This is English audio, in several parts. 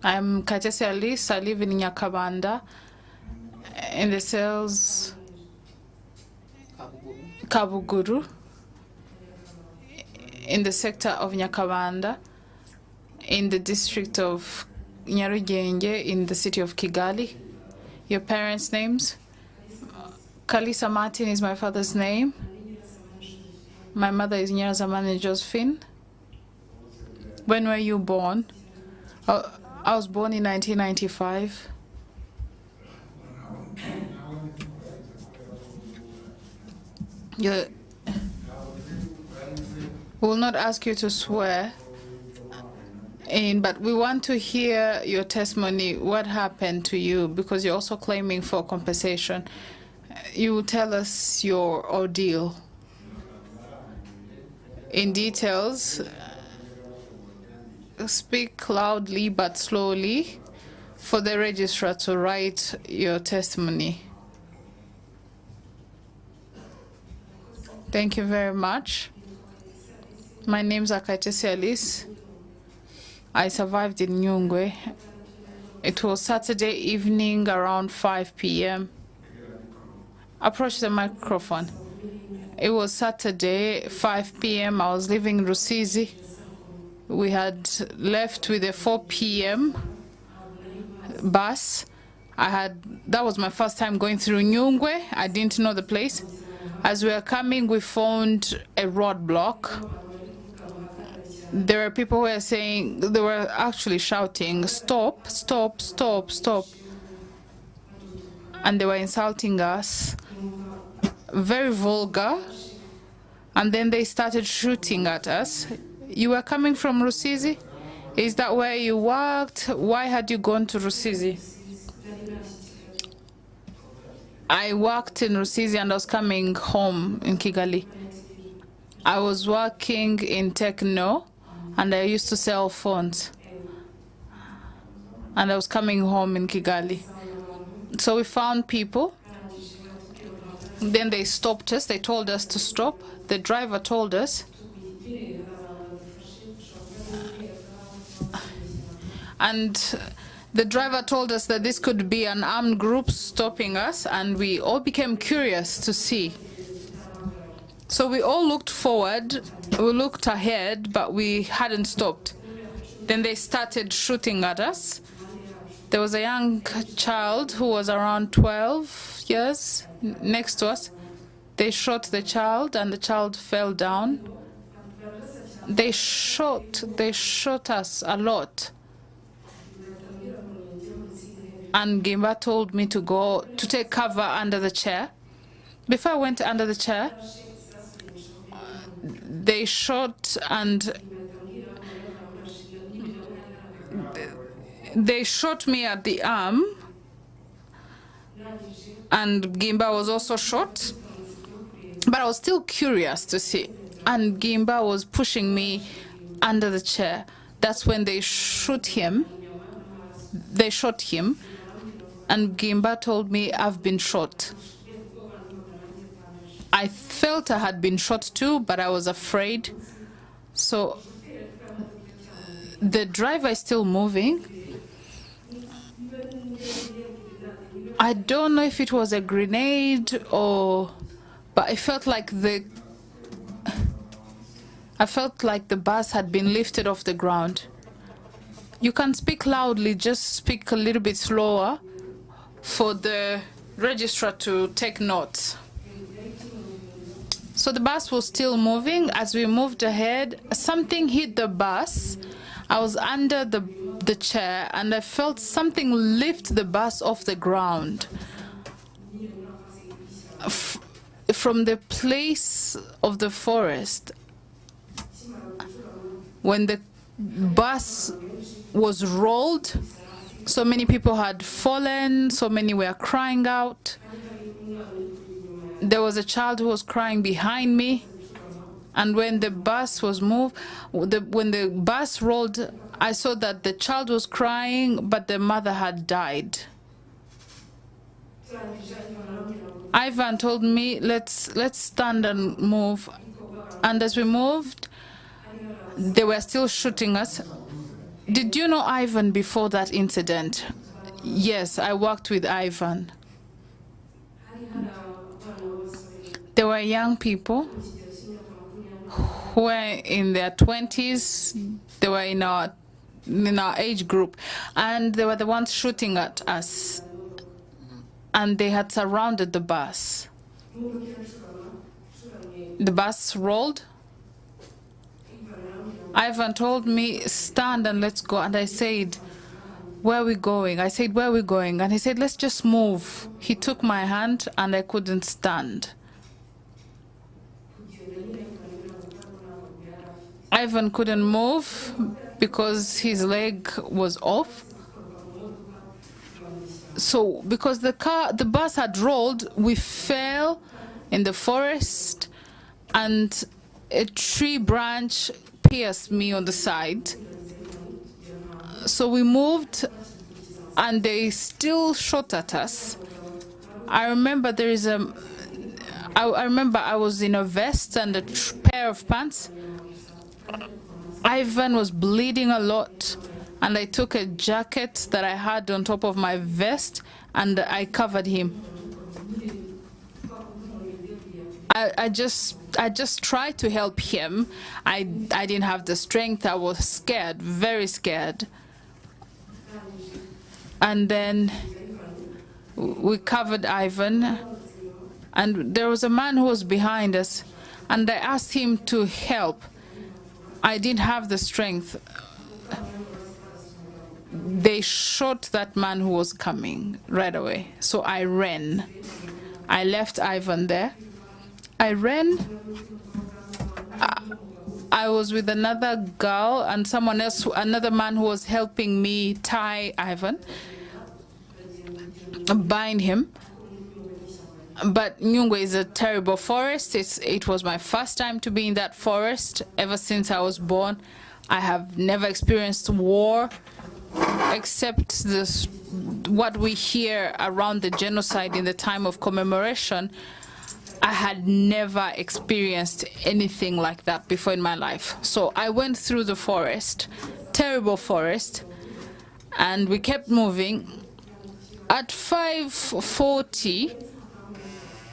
I'm Kayitesi Alice. I live in Nyakabanda, in the cells Kabuguru, in the sector of Nyakabanda, in the district of Nyarugenge, in the city of Kigali. Your parents' names? Kalisa Martin is my father's name. My mother is Nyirazamani Josephine. When were you born? I was born in 1995. We will not ask you to swear, but we want to hear your testimony, what happened to you, because you're also claiming for compensation. You will tell us your ordeal in details. Speak loudly but slowly for the registrar to write your testimony. Thank you very much. My name is Kayitesi Alice. I survived in Nyungwe. It was Saturday evening around 5 p.m. Approach the microphone. It was Saturday, 5 p.m. I was leaving Rusizi. We had left with a 4 p.m. bus. That was my first time going through Nyungwe. I didn't know the place. As we were coming, we found a roadblock. There were people who were saying, they were actually shouting, "Stop, stop, stop, stop." And they were insulting us, very vulgar. And then they started shooting at us. You were coming from Rusizi? Is that where you worked? Why had you gone to Rusizi? I worked in Rusizi and I was coming home in Kigali. I was working in Techno and I used to sell phones. And I was coming home in Kigali. So we found people. Then they stopped us. They told us to stop. The driver told us. And the driver told us that this could be an armed group stopping us, and we all became curious to see. So we all looked forward, we looked ahead, but we hadn't stopped. Then they started shooting at us. There was a young child who was around 12 years next to us. They shot the child, and the child fell down. They shot us a lot. And Gimba told me to go to take cover under the chair. Before I went under the chair, they shot and they shot me at the arm, and Gimba was also shot. But I was still curious to see. And Gimba was pushing me under the chair. That's when they shot him. They shot him. And Gimba told me, "I've been shot." I felt I had been shot too, but I was afraid. So the driver is still moving. I don't know if it was a grenade but I felt like the bus had been lifted off the ground. You can speak loudly, just speak a little bit slower for the registrar to take notes. So the bus was still moving. As we moved ahead, something hit the bus. I was under the chair and I felt something lift the bus off the ground. From the place of the forest, when the bus was rolled, so many people had fallen, so many were crying out. There was a child who was crying behind me. And when the bus was moved, when the bus rolled, I saw that the child was crying, but the mother had died. Ivan told me, let's stand and move. And as we moved, they were still shooting us. Did you know Ivan before that incident? Yes, I worked with Ivan. There were young people who were in their 20s. They were in our age group, and they were the ones shooting at us. And they had surrounded the bus. The bus rolled. Ivan told me, stand and let's go. And I said, where are we going? I said, where are we going? And he said, let's just move. He took my hand and I couldn't stand. Ivan couldn't move because his leg was off. So because the bus had rolled, we fell in the forest and a tree branch pierced me on the side. So we moved and they still shot at us. I remember I remember I was in a vest and a pair of pants. Ivan was bleeding a lot, and I took a jacket that I had on top of my vest and I covered him. I just tried to help him. I didn't have the strength. I was scared, very scared. And then we covered Ivan, and there was a man who was behind us, and I asked him to help. I didn't have the strength. They shot that man who was coming right away. So I ran. I left Ivan there. I ran. I was with another girl and someone else, another man who was helping me tie Ivan, bind him. But Nyungwe is a terrible forest. It was my first time to be in that forest. Ever since I was born, I have never experienced war, except what we hear around the genocide in the time of commemoration. I had never experienced anything like that before in my life. So I went through the forest, terrible forest, and we kept moving. At 5:40,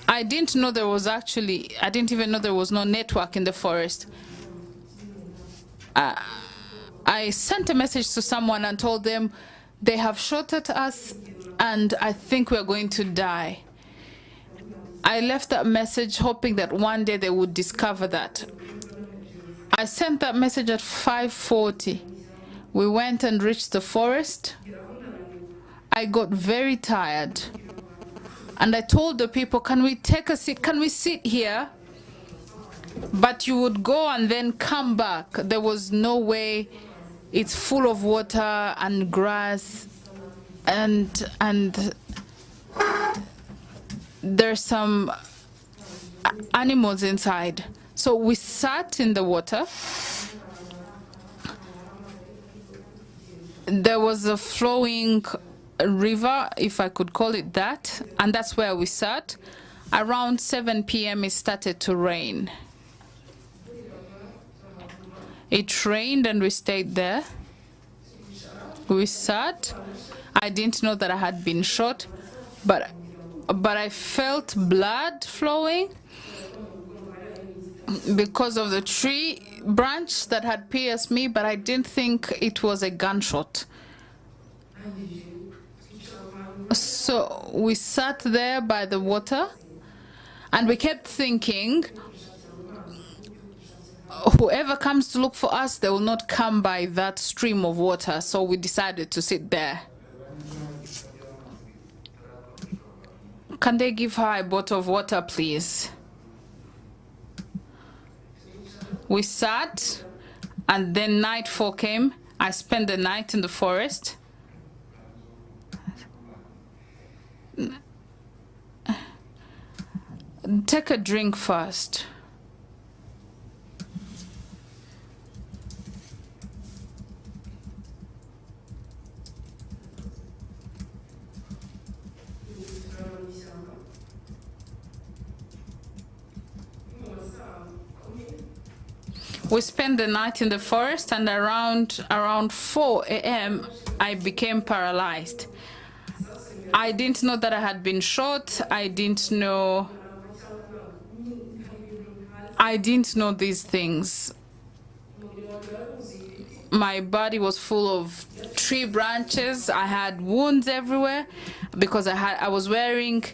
I didn't know there was I didn't even know there was no network in the forest. I sent a message to someone and told them they have shot at us and I think we're going to die. I left that message hoping that one day they would discover that. I sent that message at 5:40. We went and reached the forest. I got very tired. And I told the people, can we take a seat? Can we sit here? But you would go and then come back. There was no way. It's full of water and grass and there's some animals inside. So we sat in the water. There was a flowing river, if I could call it that, and that's where we sat. Around 7 p.m. it started to rain. It rained and we stayed there. We sat. I didn't know that I had been shot, but I felt blood flowing because of the tree branch that had pierced me, but I didn't think it was a gunshot. So we sat there by the water and we kept thinking, whoever comes to look for us, they will not come by that stream of water. So we decided to sit there. Can they give her a bottle of water, please? We sat, and then nightfall came. I spent the night in the forest. Take a drink first. We spent the night in the forest, and around 4 a.m. I became paralyzed. I didn't know that I had been shot. I didn't know these things. My body was full of tree branches. I had wounds everywhere because I was wearing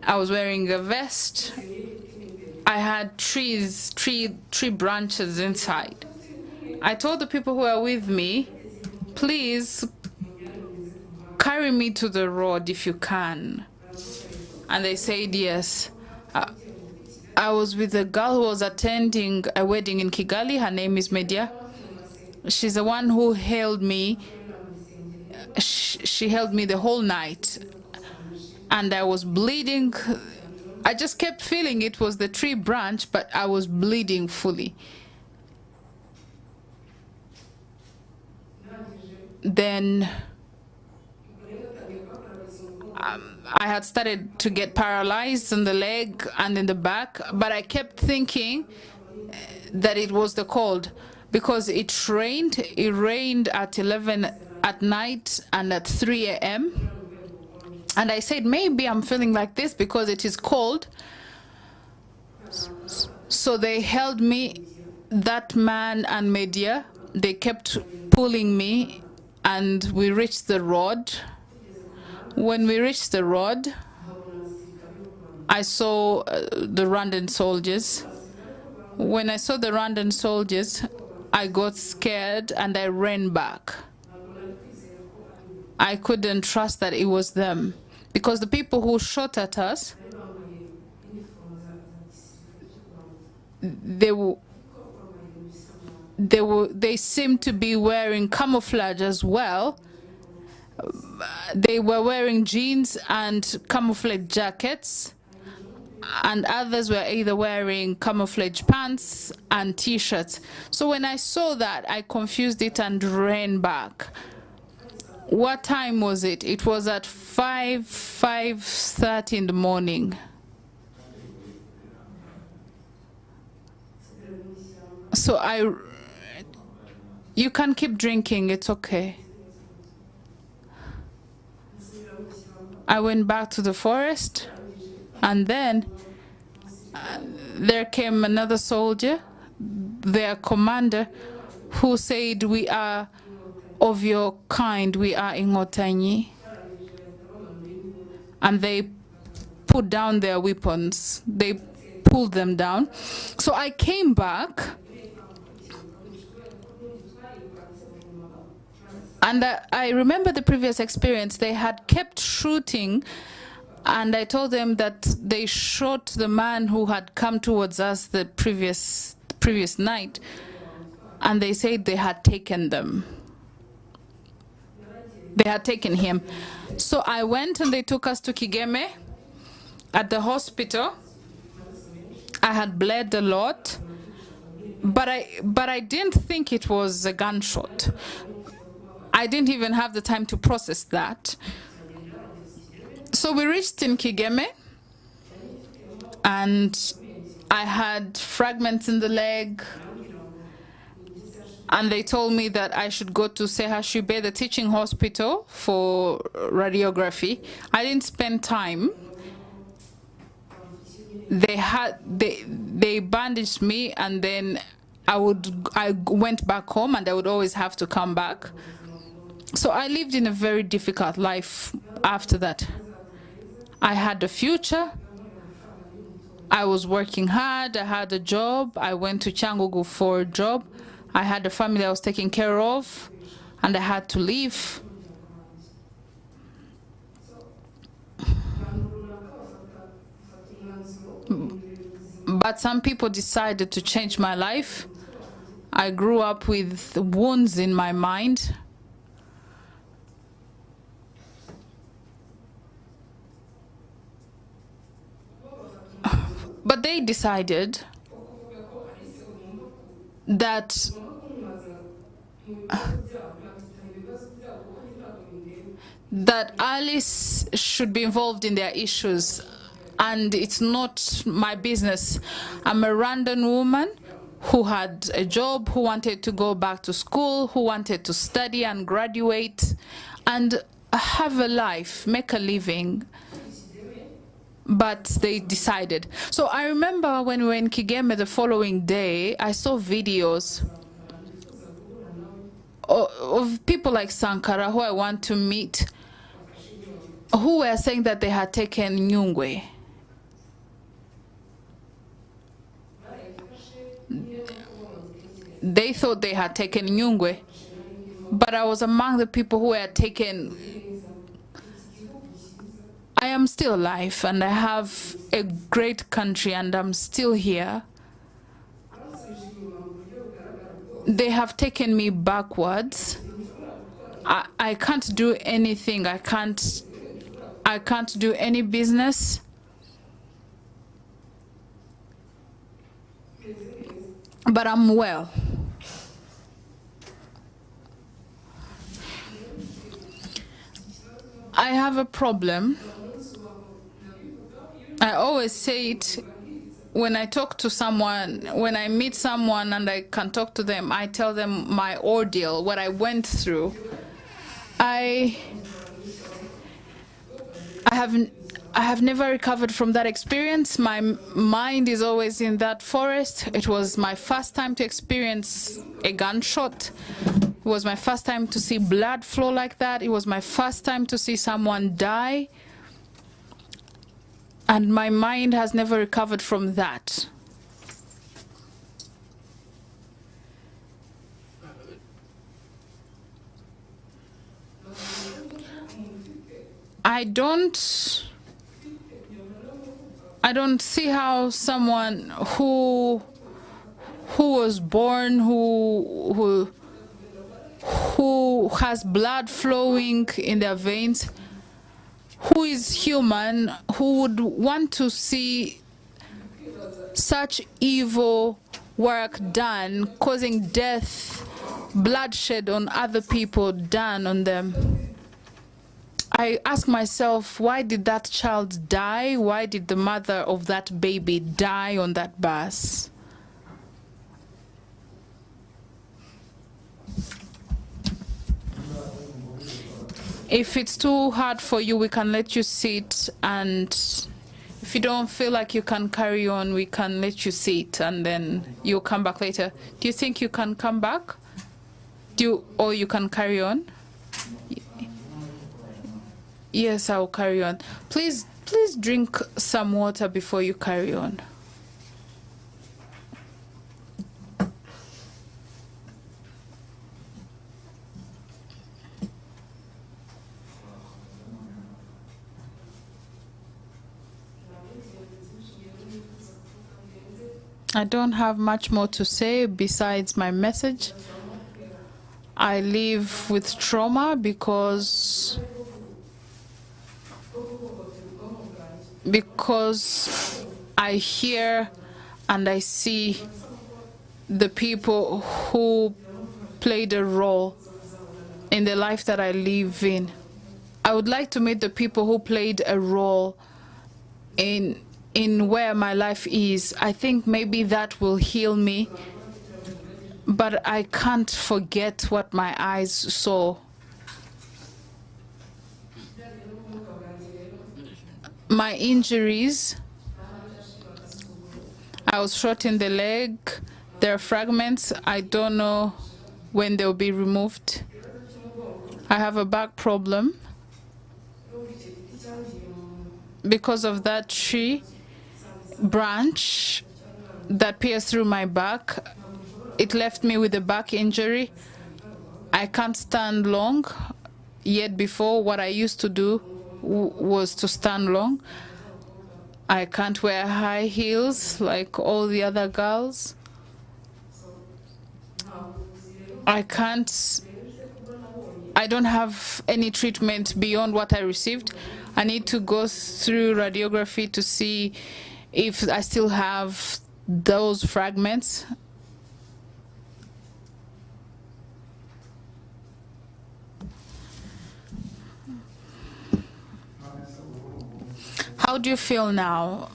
a vest. I had tree branches inside. I told the people who were with me, please carry me to the road if you can. And they said yes. I was with a girl who was attending a wedding in Kigali. Her name is Media. She's the one who held me. She held me the whole night. And I was bleeding. I just kept feeling it was the tree branch, but I was bleeding fully. Then I had started to get paralyzed in the leg and in the back, but I kept thinking that it was the cold because it rained. It rained at 11 at night and at 3 a.m. And I said, maybe I'm feeling like this because it is cold. So they held me, that man and Media, they kept pulling me, and we reached the road. When we reached the road, I saw the Rwandan soldiers. When I saw the Rwandan soldiers, I got scared and I ran back. I couldn't trust that it was them, because the people who shot at us, they seemed to be wearing camouflage as well. They were wearing jeans and camouflage jackets, and others were either wearing camouflage pants and t-shirts. So when I saw that, I confused it and ran back. What time was it? It was at 5:30 in the morning. So you can keep drinking, it's okay. I went back to the forest, and then there came another soldier, their commander, who said, we are of your kind, we are Ingotanyi. And they put down their weapons. They pulled them down. So I came back, and I remember the previous experience. They had kept shooting, and I told them that they shot the man who had come towards us the previous night, and they said they had taken them. They had taken him. So I went, and they took us to Kigeme. At the hospital, I had bled a lot, but I didn't think it was a gunshot. I didn't even have the time to process that. So we reached in Kigeme, and I had fragments in the leg, and they told me that I should go to Sehashibe, the teaching hospital, for radiography. I didn't spend time. They bandaged me, and then I went back home, and I would always have to come back. So I lived in a very difficult life after that. I had a future. I was working hard. I had a job. I went to Cyangugu for a job. I had a family I was taking care of, and I had to leave. But some people decided to change my life. I grew up with wounds in my mind. But they decided that Alice should be involved in their issues, and it's not my business. I'm a Rwandan woman. who had a job, who wanted to go back to school, who wanted to study and graduate and have a life, make a living. But they decided. So I remember when we were in Kigeme the following day, I saw videos of people like Sankara, who I want to meet, who were saying that they had taken Nyungwe. They thought they had taken Nyungwe, but I was among the people who had taken. I am still alive and I have a great country and I'm still here. They have taken me backwards. I can't do anything. I can't do any business. But I'm well. I have a problem. I always say it when I talk to someone, when I meet someone and I can talk to them, I tell them my ordeal, what I went through. I have never recovered from that experience. My mind is always in that forest. It was my first time to experience a gunshot. It was my first time to see blood flow like that. It was my first time to see someone die. And my mind has never recovered from that. I don't see how someone who was born, who has blood flowing in their veins, who is human, who would want to see such evil work done, causing death, bloodshed on other people done on them. I ask myself, why did that child die? Why did the mother of that baby die on that bus? If it's too hard for you, we can let you sit, and if you don't feel like you can carry on, we can let you sit and then you'll come back later. Do you think you can come back? Or you can carry on? Yes, I'll carry on. Please drink some water before you carry on. I don't have much more to say besides my message. I live with trauma because I hear and I see the people who played a role in the life that I live in. I would like to meet the people who played a role in where my life is. I think maybe that will heal me, but I can't forget what my eyes saw. My injuries, I was shot in the leg. There are fragments. I don't know when they'll be removed. I have a back problem because of that tree branch that pierced through my back. It left me with a back injury. I can't stand long. Yet before, what I used to do was to stand long. I can't wear high heels like all the other girls. I don't have any treatment beyond what I received. I need to go through radiography to see if I still have those fragments. How do you feel now?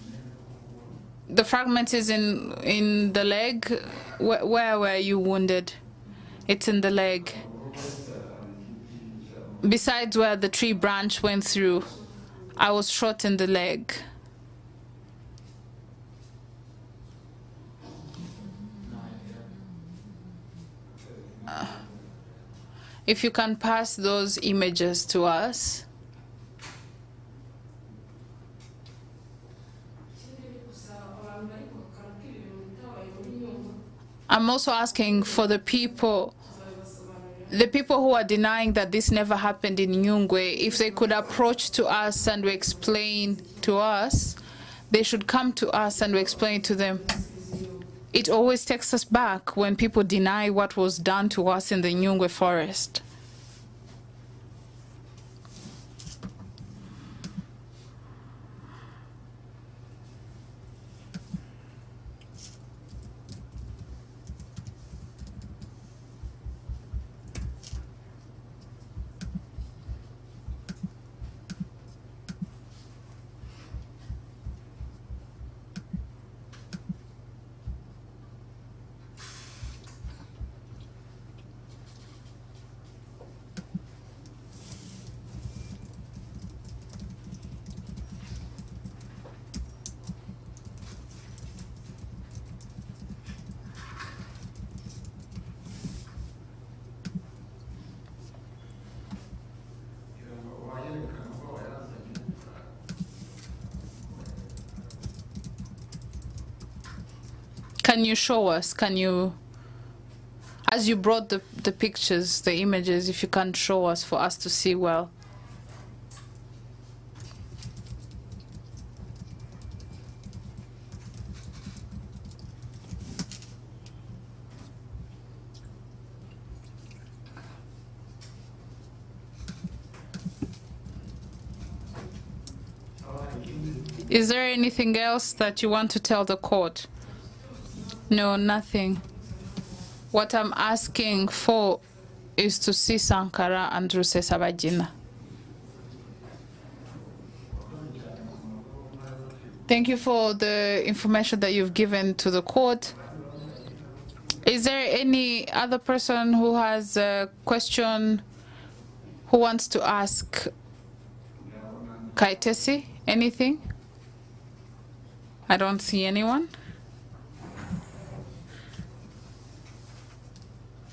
The fragment is in the leg. Where were you wounded? It's in the leg. Besides where the tree branch went through, I was shot in the leg. If you can pass those images to us. I'm also asking for the people who are denying that this never happened in Nyungwe, if they could approach to us and explain to us, they should come to us and we explain to them. It always takes us back when people deny what was done to us in the Nyungwe forest. Can you show us, as you brought the pictures, the images, if you can show us for us to see well? Is there anything else that you want to tell the court? No, nothing. What I'm asking for is to see Sankara and Rusesabagina. Thank you for the information that you've given to the court. Is there any other person who has a question, who wants to ask Kayitesi anything? I don't see anyone.